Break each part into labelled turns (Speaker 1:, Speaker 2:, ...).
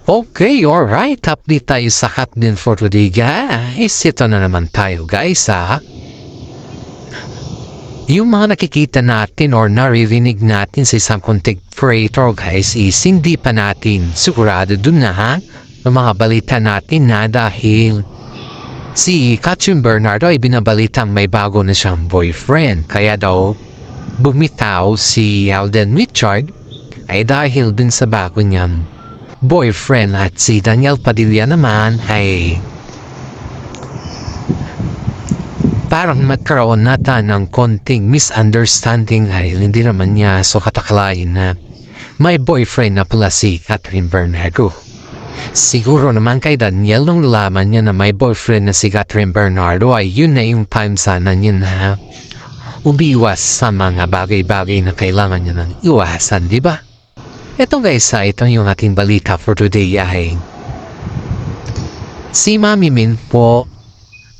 Speaker 1: Okay, alright. Update tayo sa Hotdin for today, guys. Ito na naman tayo, guys, ha. Yung mga nakikita natin or naririnig natin sa isang content creator, guys, is hindi pa natin sigurado dun na, ha? Yung mga balita natin na dahil si Katrin Bernardo ay binabalitang may bago na siyang boyfriend. Kaya daw bumitaw si Alden Richard ay dahil dun sa bago niyang boyfriend, at si Daniel Padilla naman ay parang magkaroon nata ng konting misunderstanding dahil hindi naman niya so kataklain na may boyfriend na pala si Katrin Bernardo. Siguro naman kay Daniel nung nalaman niya na may boyfriend na si Katrin Bernardo ay yun na yung time sana niya na umiwas sa mga bagay-bagay na kailangan niya ng iwasan, di ba? Ito guys, ito yung ating balita for today ay si Mami Min po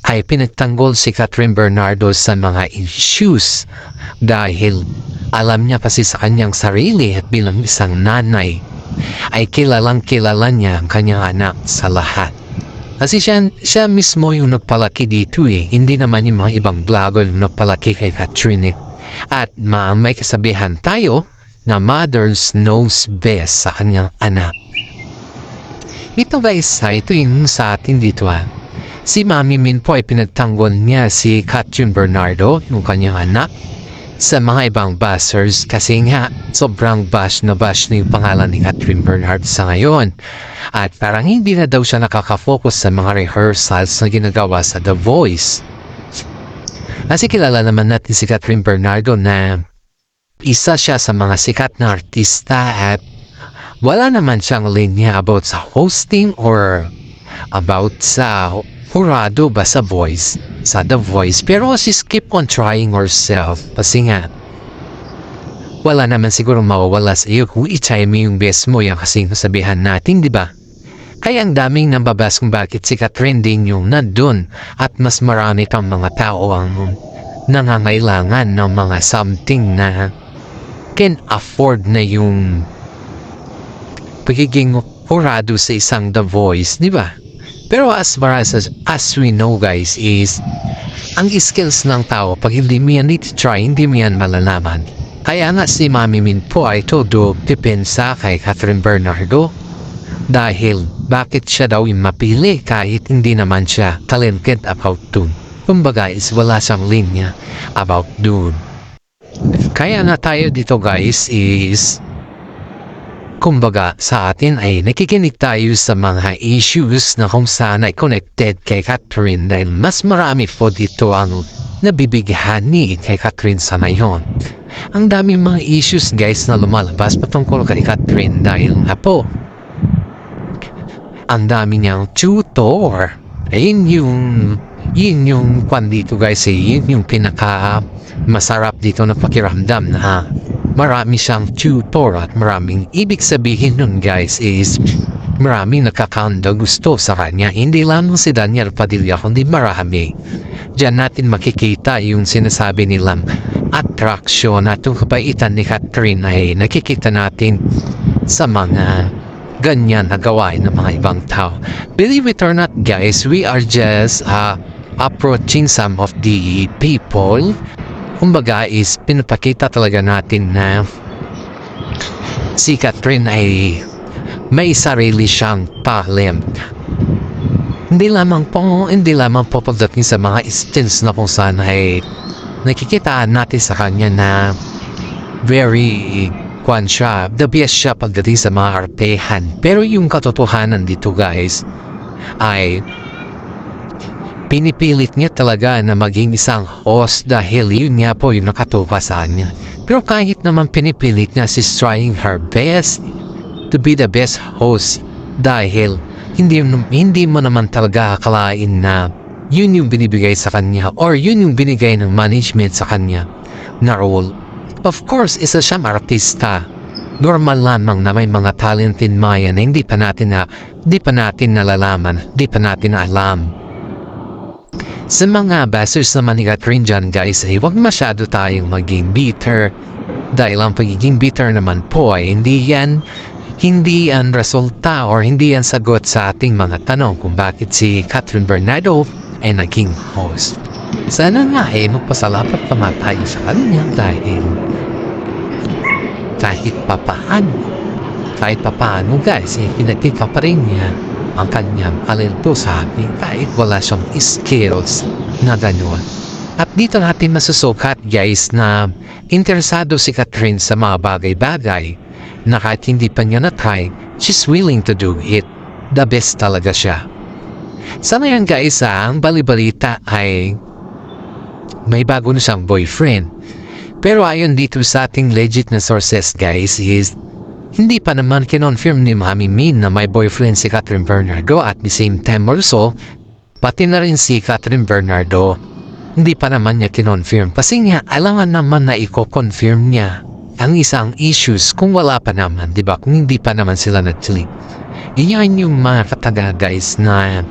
Speaker 1: ay pinagtanggol si Katrin Bernardo sa mga issues dahil alam niya kasi sa kanyang sarili at bilang isang nanay ay kilalang kilala niya ang kanyang anak sa lahat. Kasi siya mismo yung nagpalaki dito hindi naman yung mga ibang vlogger yung nagpalaki kay Katrin At may kasabihan tayo na mothers knows best sa kanyang anak. Ito guys, ito yung sa atin dito Si Mami Min po ay pinagtanggol niya si Katrin Bernardo, yung kanyang anak, sa mga ibang bashers kasi nga sobrang bash na yung pangalan ni Katrin Bernardo sa ngayon. At parang hindi na daw siya nakaka-focus sa mga rehearsals na ginagawa sa The Voice. Kasi kilala naman natin si Katrin Bernardo na isa siya sa mga sikat na artista at wala naman siyang linya about sa hosting or about sa hurado ba sa voice, sa The Voice. Pero she's keep on trying herself kasi nga wala naman siguro mawawala sa iyo kung i-try mo yung best mo yan kasi nasabihan natin, di ba? Kaya ang daming nambabas kung bakit si Katrin din yung nandun at mas marami tang mga tao ang nangangailangan ng mga something na can afford na yung pagiging hurado sa isang The Voice, di ba? Pero as far as we know guys is ang skills ng tao pag hindi mo yan try, hindi mo yan malalaman. Kaya nga si Mami Min po ay todo depensa kay Katrin Bernardo dahil bakit siya daw yung mapili kahit hindi naman siya talented about dun. Kumbaga is wala siyang linya about dun. Kaya na tayo dito guys is kumbaga sa atin ay nakikinig tayo sa mga issues na kung saan ay connected kay Katrin dahil mas marami po dito ang nabibigyan ni kay Katrin sa ngayon. Ang daming mga issues guys na lumalabas patungkol kay Katrin dahil nga po ang dami niyang tutor. Yun yung kwan dito guys yun yung pinaka masarap dito na pakiramdam na marami siyang tutor at maraming ibig sabihin nun guys is maraming nakakanda gusto sa kanya. Hindi lang si Daniel Padilla kundi marami. Diyan natin makikita yung sinasabi nilang attraction at yung kabaitan ni Katrin ay nakikita natin sa mga ganyan na gawain ng mga ibang tao. Believe it or not guys, we are just approaching some of the people. Kumbaga is pinapakita talaga natin na si Katrin ay may sarili siyang talent. Hindi lamang po pagdating sa mga instance na kung saan ay nakikitaan natin sa kanya na very the best siya pagdating sa mga artehan. Pero yung katotohanan dito guys ay pinipilit niya talaga na maging isang host dahil yun nga po yung nakatupa sa kanya. Pero kahit naman pinipilit niya, she's trying her best to be the best host dahil hindi mo naman talaga akalain na yun yung binibigay sa kanya or yun yung binigay ng management sa kanya na role. Of course, isa siyang artista. Normal lamang na may mga talented maya na hindi pa natin nalalaman, hindi pa natin alam. Sa mga bashers naman ni Katrin dyan guys ay huwag masyado tayong maging bitter dahil ang pagiging bitter naman po ay hindi yan hindi ang resulta or hindi ang sagot sa ating mga tanong kung bakit si Catherine Bernardo ay naging host. Sana nga magpasalamat naman tayo sa kanya dahil kahit papaano guys, pinagkita pa rin niya ang kanyang talento sa atin kahit wala siyang skills na gano'n. At dito natin masusukat guys na interesado si Catherine sa mga bagay-bagay na kahit hindi pa niya na-try, she's willing to do it. The best talaga siya. Sa ngayon guys, ang balibalita ay may bago na siyang boyfriend. Pero ayon dito sa ating legit na sources guys is hindi pa naman kinonfirm ni Mami Min na may boyfriend si Catherine Bernardo at the same time also pati na rin si Catherine Bernardo hindi pa naman niya kinonfirm kasi nga alangan naman na i-confirm niya ang isang issues kung wala pa naman, di ba? Kung hindi pa naman sila nag-click. Iyan yung mga kataga guys na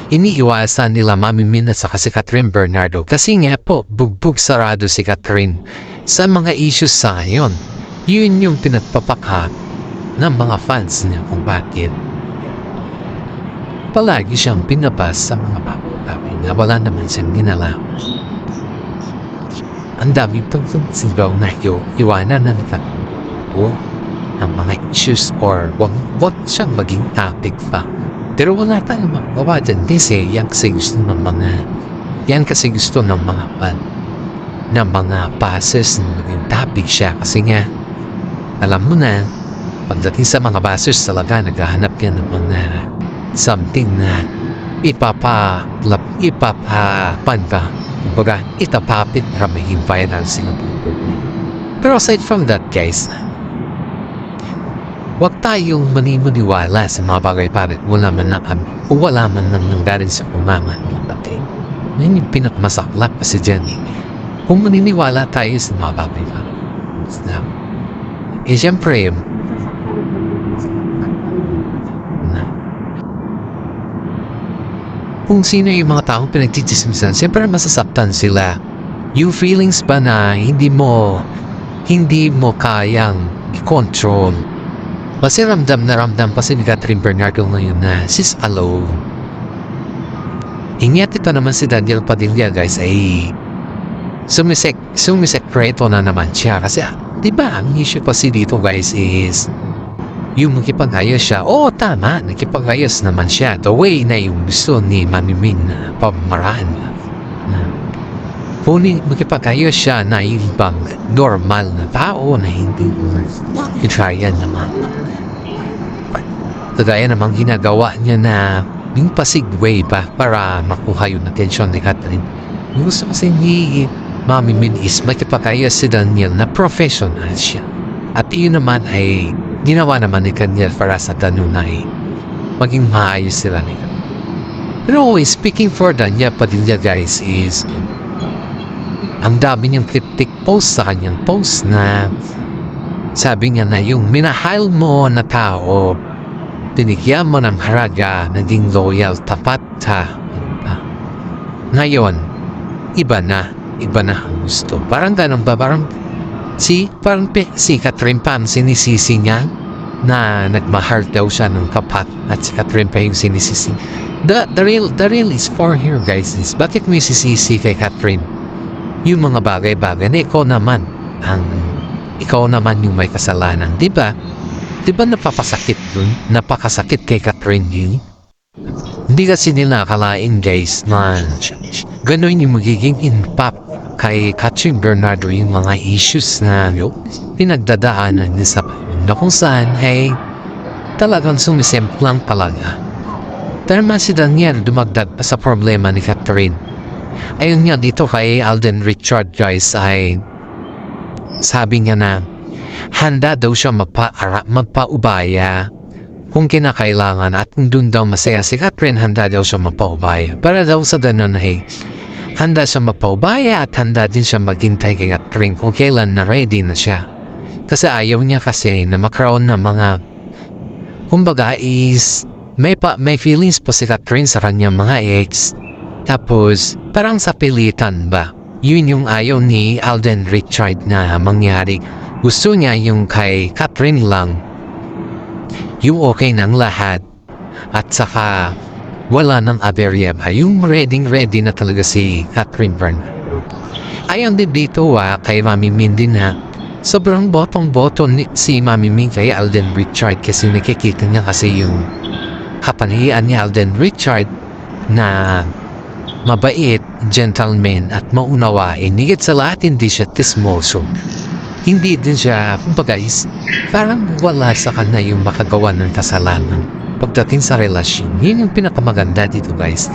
Speaker 1: iniiwasan nila Mami Min at saka si Catherine Bernardo kasi nga po bugbog sarado si Catherine sa mga issues sa ngayon. Yun yung pinagpapaka ng mga fans niya kung bakit palagi siyang pinabas sa mga bagay na wala naman siyang ginalaw. Ang daming pagsigaw na iwanan ng o ng mga issues or wag siyang maging topic pa. Pero wala tayong magawa dyan kasi yan kasi gusto ng mga fan na mga passes na maging topic siya kasi nga alam mo na pagdating sa mga bashers talaga naghahanap yan ng mga something na ipapapan ka kumbaga itapapit para maging viral sila. Pero aside from that guys, huwag tayong maniniwala sa mga bagay-bagay wala man nanggaling sa umama. Yan yung pinakmasaklap kasi dyan kung maniniwala tayo sa mga bagay-bagay siyempre kung sino yung mga taong pinagtitismisan, siyempre masasaktan sila. Yung feelings ba na hindi mo kayang i-control. Kasi ramdam pa si Catherine Bernardo ngayon na she's alone. Ingat ito naman si Daniel Padilla guys ay sumisekreto na naman siya. Kasi diba ang issue kasi dito guys is yung makipag-ayos siya, tama, nakipag-ayos naman siya. The way na yung gusto ni Mami Min na pamaraan. Kung makipag-ayos siya na ibang normal na tao na hindi i-tryan naman. Kagaya namang ginagawa niya na yung pasigway pa para makuha yung attention ni Catherine. Yung gusto kasi ni Mami Min is makipag-ayos si Daniel na professional siya. At yun naman ay ginawa naman ni Daniel para sa tanunay maging maayos sila nila. Pero speaking for Daniel Padilla guys is ang dami niyang cryptic post sa kanyang post na sabi niya na yung minahal mo na tao tinigyan mo ng haraga naging loyal, tapat ngayon iba na ang gusto. Parang ganun ba? Parang si Catherine pa ang sinisisi niya na nagmahal daw siya ng kapat at si Catherine pa yung sinisisi. The real is for here guys is bakit mo sisisi kay Catherine yung mga bagay-bagay na ikaw naman yung may kasalanan, diba napakasakit kay Catherine yun. Hindi kasi nila akalain guys na gano'n yung magiging impact kay Catherine Bernardo yung mga issues na pinagdadaanan niya sa na kung saan ay talagang sumisemplang talaga. Tama si Daniel dumagdag pa sa problema ni Catherine. Ayun nga dito kay Alden Richard guys ay sabi niya na handa daw siya magpaubaya kung kinakailangan at kung doon daw masaya si Catherine handa daw siya magpaubaya para daw sa ganun ay handa siya magpaubaya at handa din siya maghintay kay Catherine kung kailan na ready na siya. Kasi ayaw niya kasi na makaroon ng mga kumbaga is may feelings pa si Catherine sa kanyang mga ex. Tapos parang sa pilitan ba? Yun yung ayaw ni Alden Richard na mangyari. Gusto niya yung kay Catherine lang yung okay ng lahat at saka wala ng aberya ba, yung ready na talaga si Catherine Bernardo. Ayon din dito kay Mami Mindy na sobrang botong-boto si Mami Min kay Alden Richard kasi nakikita niya kasi yung kapangyarihan ni Alden Richard na mabait, gentleman at maunawain. Higit sa lahat, hindi siya tismoso. Hindi din siya, kumbaga parang wala sa kanya yung makagawa ng kasalanan pagdating sa relasyon. Yun yung pinakamaganda dito guys.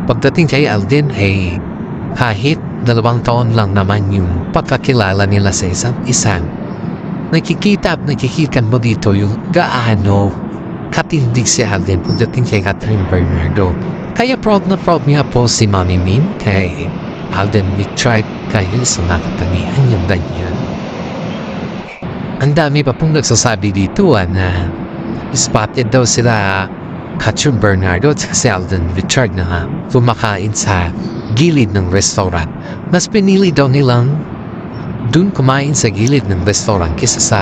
Speaker 1: Pagdating kay Alden ay kahit 2 taon lang naman yung pagkakilala nila sa isa't isa, nakikita mo dito yung gaano katindig si Alden pagdating kay Catherine Bernardo. Kaya proud niya po si Mami Min kay Alden Richard kayo sa nakatanihan yung ganyan. Ang dami pa pong nagsasabi dito na spotted daw sila Catherine Bernardo at si Alden Richard na kumakain sa gilid ng restaurant. Mas pinili daw nilang dun kumain sa gilid ng restaurant kaysa sa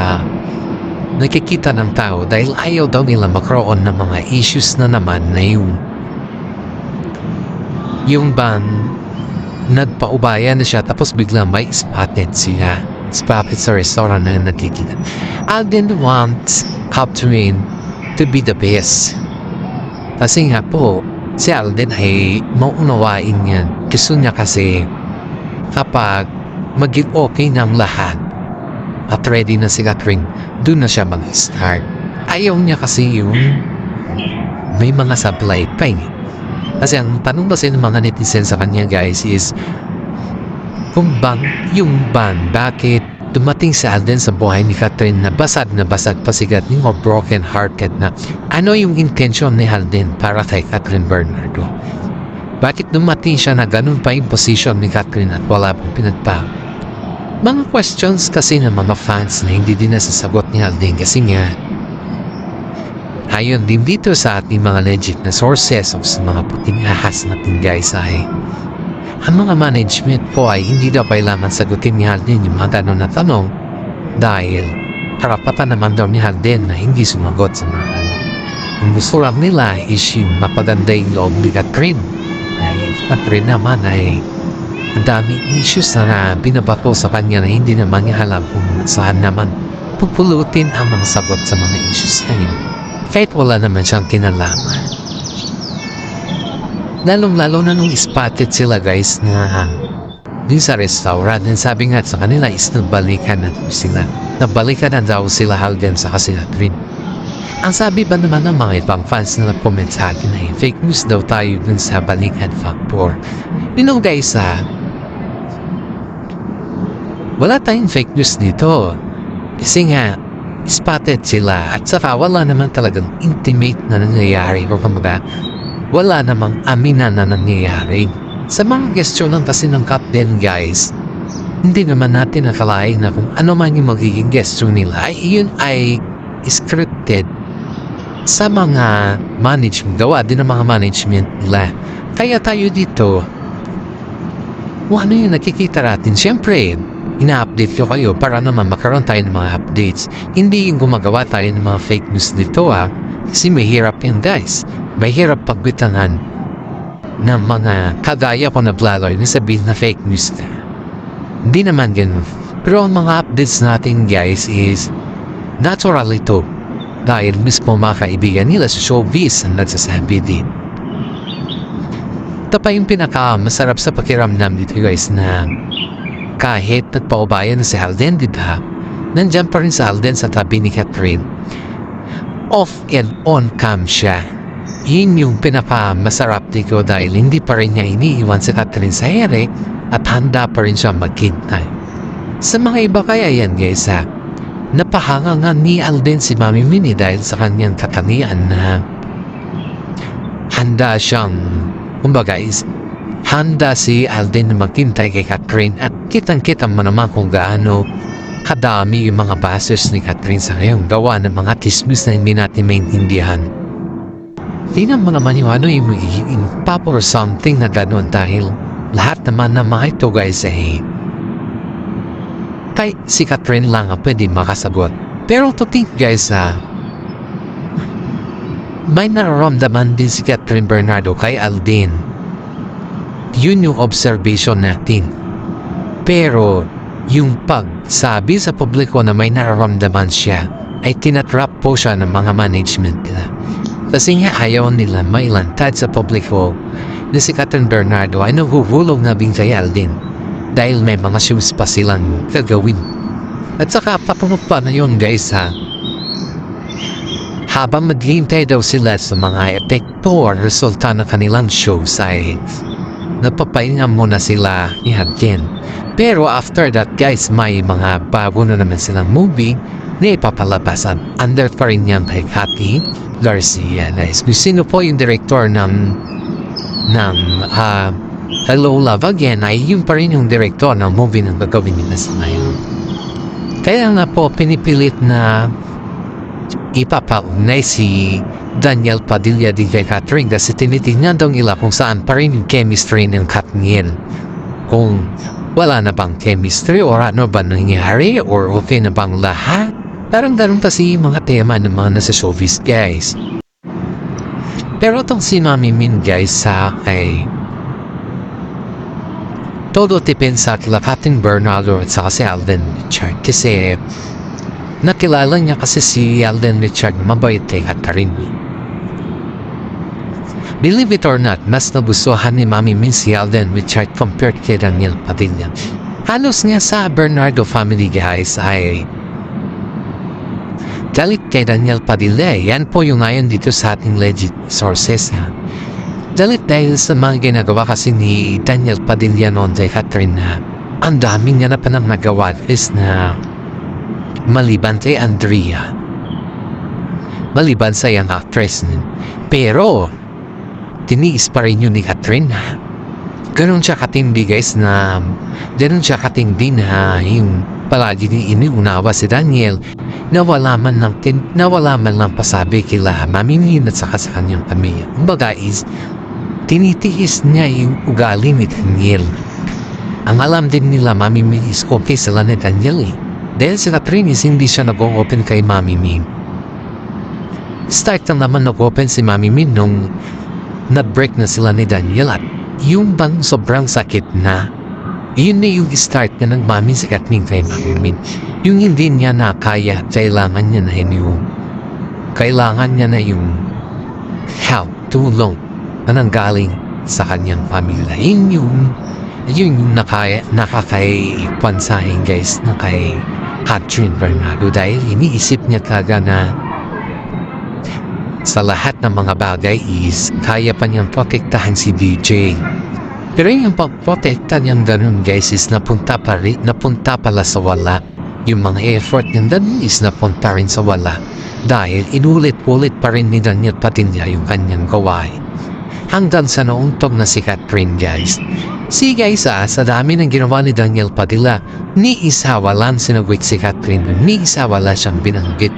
Speaker 1: nakikita ng tao dahil ayaw daw nila magkaroon ng mga issues na naman na yung bang nagpaubaya na siya tapos biglang may spotted sa restaurant na nakikita. Alden wants Catherine to be the best. Kasi nga po, si Alden ay maunawain yan. Gusto niya kasi kapag maging okay ng lahat at ready na si Catherine, doon na siya mag-start. Ayaw niya kasi yung may mga supply pa Kasi ang tanong kasi ng mga netizens sa kanya guys is kung bakit dumating si Alden sa buhay ni Catherine na basag pa si Catherine o broken hearted na ano yung intention ni Alden para kay Catherine Bernardo. Bakit dumating siya na ganun pa yung position ni Catherine at wala pang pinagpa? Mga questions kasi ng mga fans na hindi din nasasagot ni Alden kasi nga ayon din dito sa ating mga legit na sources of sa mga puting ahas natin guys ay ang mga management po ay hindi daw kailangan sagutin ni Alden yung mga tanong na tanong dahil karapatan naman daw ni Alden na hindi sumagot sa mga ang gusto lang nila is yung mapaganda yung loob ni Catherine. Dahil Catherine naman ay ang daming issues na binabato sa kanya na hindi naman niya alam kung saan naman pupulutin ang mga sagot sa mga issues na yun. Kahit wala naman siyang kinalaman. Lalong-lalo na nung spotted sila guys na din sa restaurant. And sabi nga sa kanila is nabalikan na sila. Nabalikan na daw sila Alden sa kasi Catherine. Ang sabi ba naman ng mga ibang fans na nag-comment sa akin ay fake news daw tayo dun sa balikan factor. You know guys wala tayong fake news dito. Kasi nga spotted sila at saka wala naman talagang intimate na nangyayari o kumbaga wala namang aminan na nangyayari. Sa mga gestyon ng kasi ng Captain guys, hindi naman natin nakalain na kung ano man yung magiging gestyon nila ay yun ay scripted sa mga management, gawa din ng mga management nila. Kaya tayo dito ano yung nakikita natin, syempre ina-update ko kayo para naman makaroon tayo ng mga updates. Hindi yung gumagawa tayo ng mga fake news dito kasi mahirap yan guys. Mahirap pagbitangan ng mga kagaya ko na vlogger na sabihin na fake news na. Hindi naman ganun. Pero ang mga updates natin guys is natural ito. Dahil mismo mga kaibigan nila sa showbiz ang nagsasabi din. Ito pa yung pinaka-masarap sa pakiramdam dito guys na kahit nagpaubayan na si Alden diba, nandyan pa rin si Alden sa tabi ni Catherine. Off and on cam siya. Yun yung pinaka-masarap dito dahil hindi pa rin niya iniiwan si Catherine sa ere at handa pa rin siya maghintay. Sa mga iba kaya yan guys napahanga nga ni Alden si Mami Minnie dahil sa kanyang katanian na handa siyang kumbaga handa si Alden na maghintay kay Catherine at kitang-kita mo naman kung gaano kadami yung mga bashers ni Catherine sa ngayon gawa ng mga tismis na hindi natin maintindihan. Tingnan mo naman yung ano yung magiging pop or something na gano'n dahil lahat naman na mga ito guys kay si Catherine lang ang pwede makasagot. Pero to think guys may nararamdaman din si Catherine Bernardo kay Alden. Yun yung observation natin. Pero yung pagsabi sa publiko na may nararamdaman siya ay tinatrap po siya ng mga management nila. Kasi nga ayaw nila mailantad sa publiko na si Catherine Bernardo ay nahuhulog na din kay Alden dahil may mga shows pa silang gagawin. At saka papunod pa na yun guys habang maghihintay daw sila sa mga epekto o resulta ng kanilang shows ay napapahinga muna sila ni Alden. Pero after that guys, may mga bago na naman silang movie na ipapalabasan. Under pa rin yan kay Cathy Garcia. Guys, sino po yung director ng Hello Love Again ay yun pa rin yung director ng movie na gagawin nila sa ngayon. Kaya nga po pinipilit na ipapaugnay si Daniel Padilla di kay Catherine kasi tinitingnan daw nila kung saan pa rin yung chemistry ng Katniel. Kung wala na bang chemistry or ano ba nangyari or okay na bang lahat. Parang ganun kasi mga tema ng mga nasa showbiz guys. Pero itong si Mami Min guys ay todo depende sa kila Catherine Bernardo at saka si Alden Richard kasi nakilala niya kasi si Alden Richard mabait kay Catherine. Believe it or not, mas nabusuhan ni Mami Min si Alden Richard compared kay Daniel Padilla. Halos nga sa Bernardo family guys ay galit kay Daniel Padilla. Yan po yung ngayon dito sa ating legit sources galit dahil sa mga ginagawa kasi ni Daniel Padilla noon kay Catherine na ang daming niya na pa nang nagawa is na maliban kay Andrea, maliban sa yung actress pero tiniis pa rin yun ni Catherine ganun siya katindi guys na ganun siya katindi na yung palagi iniunawa si Daniel na wala man lang pasabi kila Mami Min at saka sa kanyang pamilya. Kumbaga is tinitiis niya yung ugali ni Daniel. Ang alam din nila Mami Min is okay sila ni Daniel dahil si Catherine is hindi siya nag-open kay Mami Min. Start lang naman nag-open si Mami Min nung na-break na sila ni Daniel at yung bang sobrang sakit na yun na yung start na ng mami si Catherine kay Mami Min. Yung hindi niya na kaya, kailangan niya na yung help, tulong na nanggaling sa kanyang pamilya. Yun yung nakakaipansahin guys na kay Catherine Bernardo dahil iniisip niya talaga na sa lahat ng mga bagay is kaya pa niyang protektahan si DJ. Pero yung pagprotekta niyang ganun guys is napunta pala sa wala. Yung mga effort niyang ganun is napunta rin sa wala dahil inulit-ulit pa rin ni Daniel Padilla yung kanyang gawain. Hanggang sa nauntog na si Catherine guys. Sa dami ng ginawa ni Daniel Padilla, ni isa walang sinagwit si Catherine, ni isa wala siyang binanggit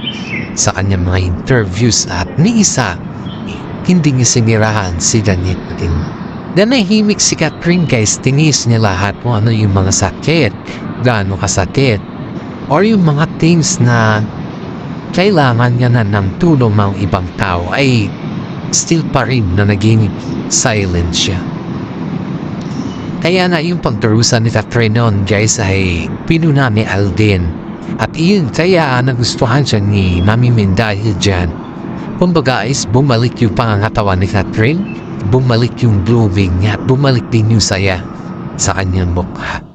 Speaker 1: sa kanyang mga interviews at ni isa hindi niya sinirahan si Daniel Padilla. Dan nahimik si Catherine guys, tinis niya lahat kung ano yung mga sakit, gaano kasakit, or yung mga things na kailangan niya na ng tulong ng ibang tao ay still pa rin na naging silent siya. Kaya na yung pagdarusa ni Catherine noon guys ay pinuna ni Alden at iyon kaya nagustuhan siya ni Mami Min dahil dyan. Kumbaga is bumalik yung pangangatawan ni Catherine, bumalik yung blooming niya, bumalik din yung saya sa kanyang mukha.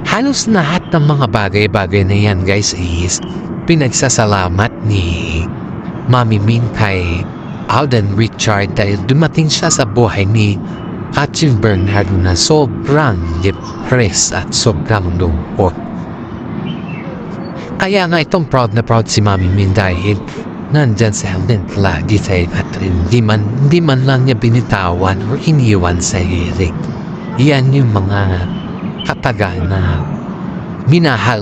Speaker 1: Halos lahat ng mga bagay-bagay na yan guys is pinagsasalamat ni Mami Min kay Alden Richard dahil dumating siya sa buhay ni Catherine Bernardo na sobrang depressed at sobrang lungkot. Kaya nga itong proud na proud si Mami Min dahil nandyan si Alden lagi kay Catherine. Hindi man lang niya binitawan o iniwan sa hilig. Yan yung mga katagal na minahal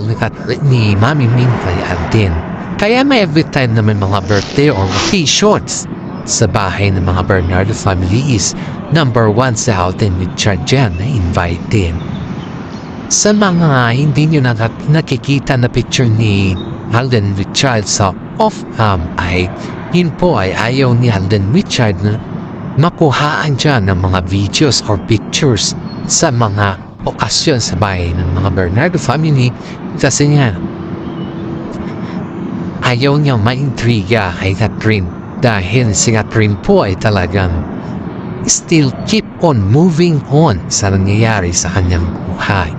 Speaker 1: ni Mami Min kay Alden. Kaya may every time na may mga birthday or occasions sa bahay ng mga Bernardo family is number 1 si Alden Richard dyan na invite din. Sa mga hindi nyo nakikita na picture ni Alden Richard sa off-cam ay yun po ay ayaw ni Alden Richard na makuhaan dyan ng mga videos or pictures sa mga okasyon sa bahay ng mga Bernardo family kasi nga ayaw niya maintriga kay Catherine dahil si Catherine po ay talagang still keep on moving on sa nangyayari sa kanyang buhay.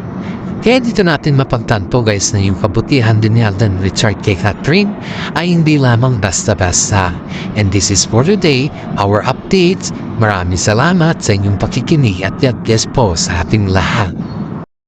Speaker 1: Kaya dito natin mapagtanto guys na yung kabutihan din ni Alden Richard kay Catherine ay hindi lamang basta-basta. And this is for today, our updates. Maraming salamat sa inyong pakikinig at God bless po sa ating lahat.